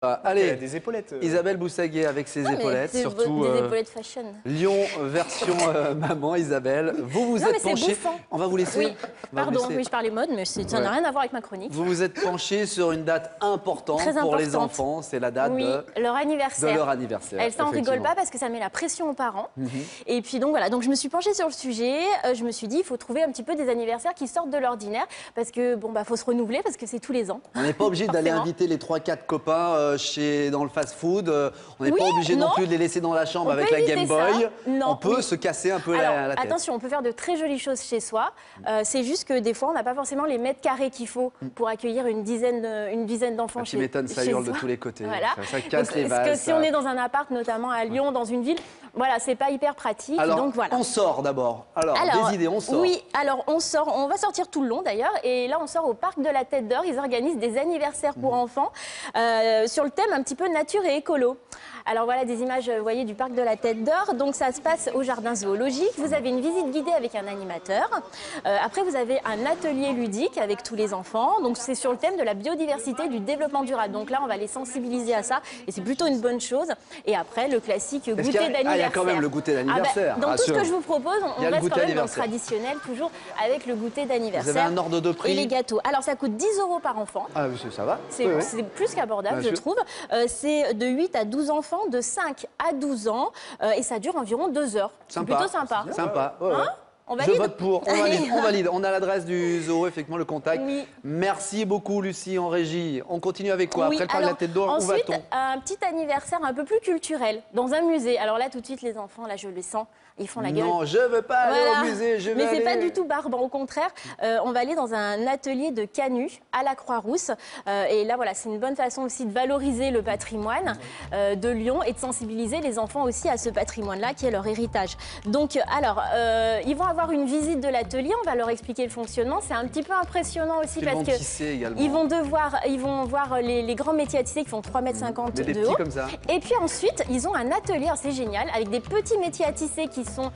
Allez, des épaulettes. Isabelle Boussaguet avec ses épaulettes, surtout des épaulettes fashion. Lyon version maman Isabelle. Vous êtes penchée. On va vous laisser. Oui, pardon, oui, je parlais mode, mais ça n'a rien à voir avec ma chronique. Vous vous êtes penchée sur une date importante pour les enfants, c'est la date de leur anniversaire. leur anniversaire. Elle s'en rigole pas parce que ça met la pression aux parents. Et puis donc voilà, donc je me suis penchée sur le sujet. Je me suis dit, il faut trouver un petit peu des anniversaires qui sortent de l'ordinaire parce que bon bah faut se renouveler parce que c'est tous les ans. On n'est pas obligé d'aller inviter les 3-4 copains dans le fast-food. On n'est pas obligé non plus de les laisser dans la chambre avec la Game Boy. On peut se casser un peu la tête. Attention, on peut faire de très jolies choses chez soi. C'est juste que des fois, on n'a pas forcément les mètres carrés qu'il faut pour accueillir une dizaine d'enfants chez soi. Tu m'étonnes, ça hurle de tous les côtés. Voilà. Ça casse les vases. Parce que si on est dans un appart, notamment à Lyon, dans une ville, voilà, c'est pas hyper pratique. Alors, donc voilà. On sort d'abord. Alors, des idées, on sort. Oui, alors on sort. On va sortir tout le long d'ailleurs. Et là, on sort au parc de la Tête d'Or. Ils organisent des anniversaires pour enfants sur le thème un petit peu nature et écolo. Alors voilà des images, vous voyez, du parc de la Tête d'Or. Donc ça se passe au jardin zoologique. Vous avez une visite guidée avec un animateur. Après, vous avez un atelier ludique avec tous les enfants. Donc c'est sur le thème de la biodiversité et du développement durable. Donc là, on va les sensibiliser à ça. Et c'est plutôt une bonne chose. Et après, le classique goûter d'anniversaire. Il y a quand même le goûter d'anniversaire. Dans tout ce que je vous propose, on reste quand même dans le traditionnel, toujours avec le goûter d'anniversaire. Vous avez un ordre de prix? Et les gâteaux. Alors ça coûte 10 € par enfant. Ah oui, ça va. C'est plus qu'abordable, je trouve. C'est de 8 à 12 enfants, de 5 à 12 ans, et ça dure environ 2 heures. C'est plutôt sympa. Sympa. On valide. Je vote pour, on valide. On a l'adresse du zoo, effectivement, le contact. Oui. Merci beaucoup, Lucie, en régie. On continue avec quoi? Après le parc de la Tête d'Or, où va-t-on? Ensuite, un petit anniversaire un peu plus culturel, dans un musée. Alors là, tout de suite, les enfants, là, je le sens, ils font la gueule. Non, je veux pas aller au musée, je veux Mais aller... c'est pas du tout barbant, au contraire. On va aller dans un atelier de canut à la Croix-Rousse. Et là, voilà, c'est une bonne façon aussi de valoriser le patrimoine de Lyon et de sensibiliser les enfants aussi à ce patrimoine-là, qui est leur héritage. Donc, alors, ils vont avoir une visite de l'atelier, on va leur expliquer le fonctionnement. C'est un petit peu impressionnant aussi parce que ils vont voir les grands métiers à tisser qui font 3,50 m de haut. Comme ça. Et puis ensuite, ils ont un atelier, c'est génial, avec des petits métiers à tisser qui sont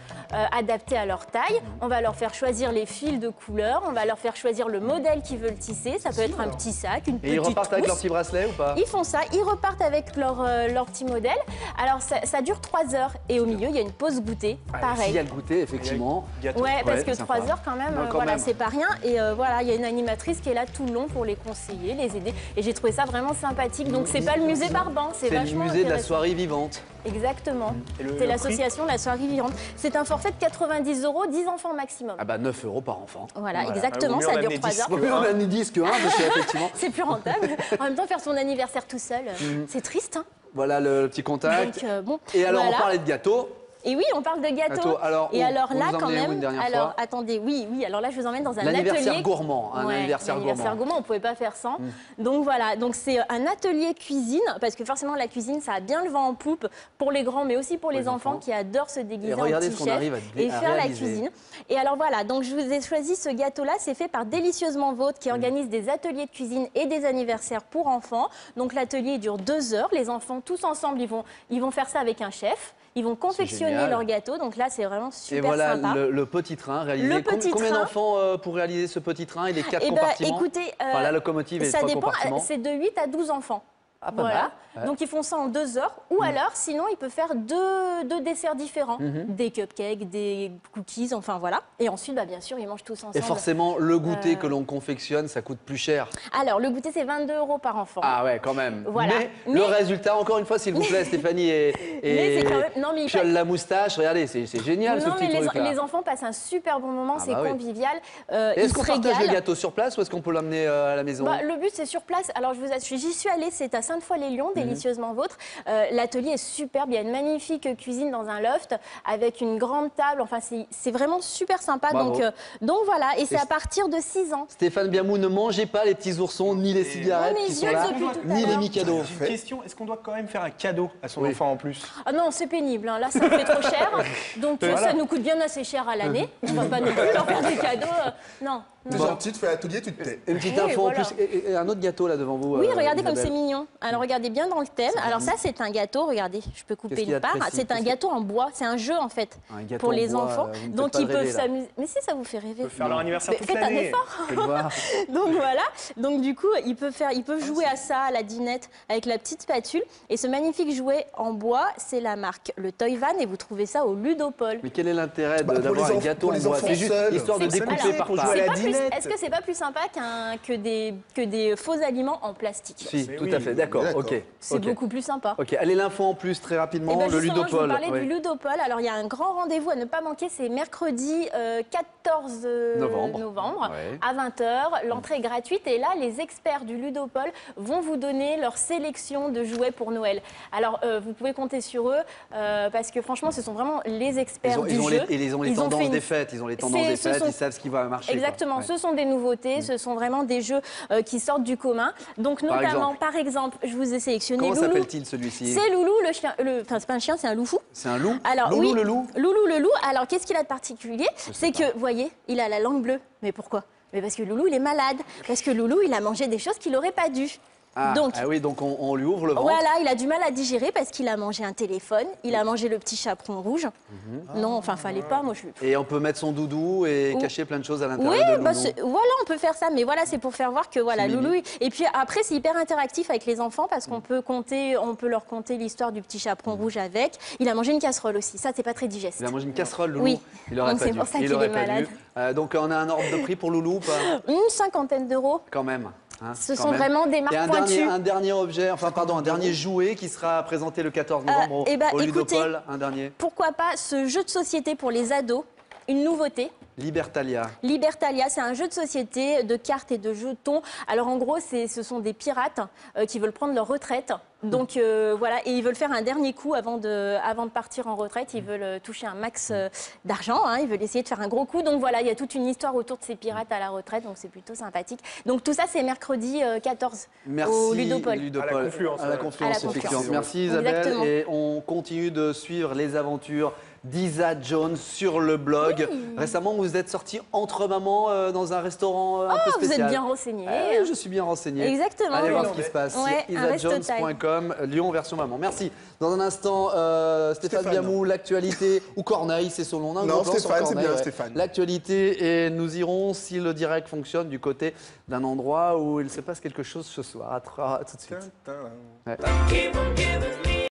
adaptés à leur taille. On va leur faire choisir les fils de couleur, on va leur faire choisir le modèle qu'ils veulent tisser. Ça peut être un petit sac, une petite trousse. Et ils repartent avec leur petit bracelet ou pas? Ils font ça, ils repartent avec leur petit modèle. Alors ça dure 3 heures et au milieu, il y a une pause goûter, pareil. Il y a le goûter, effectivement. Ouais, parce que 3 heures quand même, voilà, c'est pas rien. Et voilà, il y a une animatrice qui est là tout le long pour les conseiller, les aider. Et j'ai trouvé ça vraiment sympathique. Donc c'est pas le musée barbant, c'est vachement le musée de la intéressant. soirée vivante. Exactement. C'est l'association de la soirée vivante. C'est un forfait de 90 €, 10 enfants maximum. Ah bah 9 € par enfant. Voilà, exactement, ça dure 3 heures. Oui, on a mis 10 que 1, parce qu'effectivement... C'est plus rentable. En même temps, faire son anniversaire tout seul, c'est triste. Hein. Voilà le petit contact. Donc, bon, et alors, voilà. on parlait de gâteau. Et oui, on parle de gâteaux. Alors, et alors là, quand même, alors attendez, oui, alors là, je vous emmène dans un l'anniversaire atelier gourmand, anniversaire gourmand, on pouvait pas faire sans. Donc voilà, donc c'est un atelier cuisine, parce que forcément la cuisine, ça a bien le vent en poupe pour les grands, mais aussi pour les enfants qui adorent se déguiser en petit chef et faire la cuisine. Et alors voilà, donc je vous ai choisi ce gâteau-là, c'est fait par Délicieusement Vôtre, qui organise des ateliers de cuisine et des anniversaires pour enfants. Donc l'atelier dure 2 heures, les enfants tous ensemble, ils vont faire ça avec un chef. Ils vont confectionner leur gâteau, donc là c'est vraiment super sympa. Et voilà le petit train réalisé. Combien d'enfants pour réaliser ce petit train et les 4 compartiments? Écoutez, la locomotive et les 3 compartiments. C'est de 8 à 12 enfants. Ah, pas mal. Donc ils font ça en 2 heures. Ou alors, sinon, ils peuvent faire deux desserts différents. Des cupcakes, des cookies, enfin voilà. Et ensuite, bien sûr, ils mangent tous ensemble. Et forcément, le goûter que l'on confectionne, ça coûte plus cher. Alors, le goûter, c'est 22 € par enfant. Ah ouais, quand même. Voilà. Mais le résultat, encore une fois, s'il vous plaît, Stéphanie et Piole la moustache, regardez, c'est génial ce petit truc-là. Les enfants passent un super bon moment, c'est convivial. Est-ce qu'on partage le gâteau sur place ou est-ce qu'on peut l'amener à la maison? Le but, c'est sur place. Alors, j'y suis allée, c'est à Sainte-Foy-les-Lyons, Délicieusement Vôtre. L'atelier est superbe, il y a une magnifique cuisine dans un loft avec une grande table. Enfin, c'est vraiment super sympa. Donc voilà, et c'est à partir de 6 ans. Stéphane Biamou, ne mangez pas les petits oursons, ni les cigarettes qui sont là, ni les mi-cadeaux. Question, est-ce qu'on doit quand même faire un cadeau à son enfant en plus? Ah non, c'est pénible, là ça me fait trop cher. Donc ça nous coûte bien assez cher à l'année. On va pas non plus leur faire des cadeaux. Non. T'es gentil, tu fais l'atelier, tu te tais. Une petite info en plus, et un autre gâteau là devant vous. Oui, regardez comme c'est mignon. Alors regardez bien dans le thème. Alors ça c'est un gâteau, regardez, je peux couper une part. C'est un gâteau en bois, c'est un jeu en fait pour les enfants. Donc ils peuvent s'amuser. Mais si ça vous fait rêver. Ils peuvent faire leur anniversaire toute l'année. Faites un effort. Donc voilà. Donc du coup ils peuvent jouer à ça, à la dinette avec la petite spatule. Et ce magnifique jouet en bois, c'est la marque le Toy Van et vous trouvez ça au Ludopol. Mais quel est l'intérêt d'avoir un gâteau en bois? C'est juste histoire de découper par part. Est-ce que c'est pas plus sympa que des faux aliments en plastique? Si, tout à fait, d'accord, ok. C'est beaucoup plus sympa. Ok, allez, l'info en plus, très rapidement, le Ludopol. Je vais vous parler du Ludopol. Alors, il y a un grand rendez-vous à ne pas manquer, c'est mercredi 14 novembre à 20h. L'entrée est gratuite et là, les experts du Ludopol vont vous donner leur sélection de jouets pour Noël. Alors, vous pouvez compter sur eux parce que franchement, ce sont vraiment les experts du jeu. Ils ont les tendances des fêtes, ils savent ce qui va marcher. Exactement, ce sont des nouveautés, ce sont vraiment des jeux qui sortent du commun. Donc notamment, par exemple, je vous ai sélectionné Loulou. Comment s'appelle-t-il celui-ci? C'est Loulou, le chien. Enfin, c'est pas un chien, c'est un loufou. C'est un loup? Alors, Loulou le loup? Loulou le loup. Alors, qu'est-ce qu'il a de particulier? C'est que, vous voyez, il a la langue bleue. Mais pourquoi? Mais parce que Loulou, il est malade. Parce que Loulou, il a mangé des choses qu'il n'aurait pas dû. Donc on lui ouvre le ventre. Voilà, il a du mal à digérer parce qu'il a mangé un téléphone, il a mangé le petit chaperon rouge. Non, enfin, fallait pas, moi je... Et on peut mettre son doudou et cacher plein de choses à l'intérieur de Loulou. Voilà, on peut faire ça, mais voilà, c'est pour faire voir que voilà, Loulou... Et puis après, c'est hyper interactif avec les enfants parce qu'on peut leur conter l'histoire du petit chaperon rouge avec. Il a mangé une casserole aussi, ça c'est pas très digeste. Il a mangé une casserole, Loulou? Oui, il aurait pas dû. C'est pour ça qu'il est malade. Donc on a un ordre de prix pour Loulou ou pas? Une 50aine d'euros. Quand même. Ce sont vraiment des marques pointues. Un dernier jouet qui sera présenté le 14 novembre au Ludopol. Un dernier. Pourquoi pas ce jeu de société pour les ados, une nouveauté. Libertalia. Libertalia, c'est un jeu de société de cartes et de jetons. Alors en gros, ce sont des pirates qui veulent prendre leur retraite. Donc voilà, et ils veulent faire un dernier coup avant de partir en retraite. Ils veulent toucher un max d'argent, ils veulent essayer de faire un gros coup. Donc voilà, il y a toute une histoire autour de ces pirates à la retraite, donc c'est plutôt sympathique. Donc tout ça, c'est mercredi 14 au Ludopol. À la Confluence, effectivement. Merci Isabelle. Exactement. Et on continue de suivre les aventures d'Isa Jones sur le blog. Récemment, vous êtes sorti entre mamans dans un restaurant un peu spécial. Vous êtes bien renseigné. Je suis bien renseigné. Exactement. Allez voir ce qui se passe. isajones.com, Lyon version maman. Merci. Dans un instant, Stéphane Biamou, l'actualité, ou Corneille, c'est son nom. Non, Stéphane, c'est bien Stéphane. L'actualité, et nous irons, si le direct fonctionne, du côté d'un endroit où il se passe quelque chose ce soir. À tout de suite.